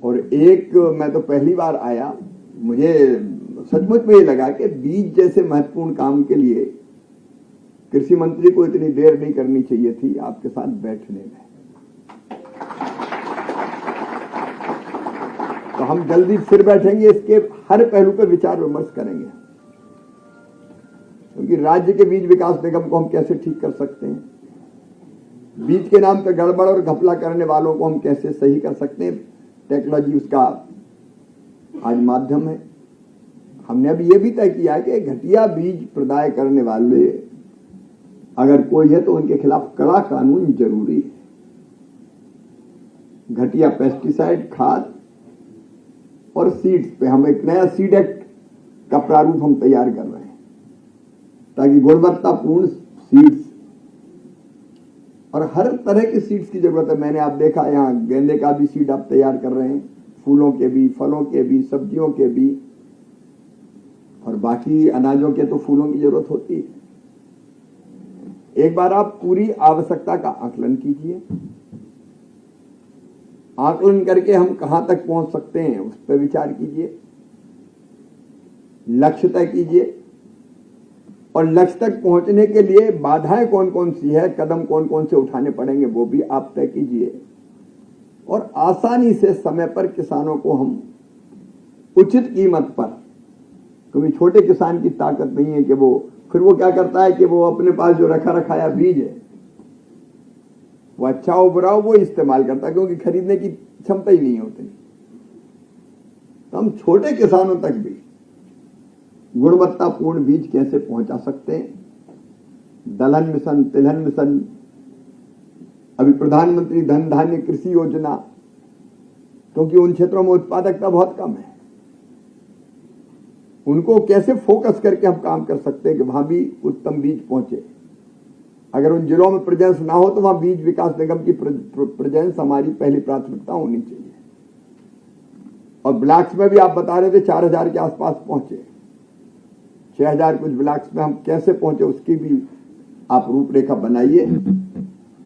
और एक मैं तो पहली बार आया, मुझे सचमुच में ये लगा कि बीज जैसे महत्वपूर्ण काम के लिए कृषि मंत्री को इतनी देर नहीं करनी चाहिए थी आपके साथ बैठने में। तो हम जल्दी फिर बैठेंगे, इसके हर पहलू पर विचार विमर्श करेंगे, क्योंकि राज्य के बीज विकास निगम को हम कैसे ठीक कर सकते हैं, बीज के नाम पर गड़बड़ और घपला करने वालों को हम कैसे सही कर सकते हैं। टेक्नोलॉजी उसका आज माध्यम है। हमने अभी ये भी तय किया है कि घटिया बीज प्रदाय करने वाले अगर कोई है तो उनके खिलाफ कड़ा कानून जरूरी है। घटिया पेस्टिसाइड, खाद और सीड्स पे हम एक नया सीड एक्ट का प्रारूप हम तैयार कर रहे हैं, ताकि गुणवत्तापूर्ण सीड्स, और हर तरह के सीड्स की जरूरत है। मैंने आप देखा यहाँ गेंदे का भी सीड आप तैयार कर रहे हैं, फूलों के भी, फलों के भी, सब्जियों के भी, और बाकी अनाजों के तो फूलों की जरूरत होती है। एक बार आप पूरी आवश्यकता का आकलन कीजिए, आकलन करके हम कहां तक पहुंच सकते हैं उस पर विचार कीजिए, लक्ष्य तय कीजिए, और लक्ष्य तक पहुंचने के लिए बाधाएं कौन कौन सी है, कदम कौन कौन से उठाने पड़ेंगे वो भी आप तय कीजिए, और आसानी से समय पर किसानों को हम उचित कीमत पर, क्योंकि छोटे किसान की ताकत नहीं है कि वो फिर वो क्या करता है कि वो अपने पास जो रखा रखाया बीज है वो अच्छा हो बुरा हो वो इस्तेमाल करता है, क्योंकि खरीदने की क्षमता ही नहीं होती। तो हम छोटे किसानों तक भी गुणवत्तापूर्ण बीज कैसे पहुंचा सकते हैं। दलहन मिशन, तिलहन मिशन, अभी प्रधानमंत्री धन धान्य कृषि योजना, क्योंकि उन क्षेत्रों में उत्पादकता बहुत कम है, उनको कैसे फोकस करके हम काम कर सकते हैं कि वहां भी उत्तम बीज पहुंचे। अगर उन जिलों में प्रेजेंस ना हो तो वहां बीज विकास निगम की प्रेजेंस हमारी पहली प्राथमिकता होनी चाहिए। और ब्लॉक्स में भी आप बता रहे थे 4000 के आसपास पहुंचे, 6000 कुछ ब्लॉक्स में हम कैसे पहुंचे उसकी भी आप रूपरेखा बनाइए।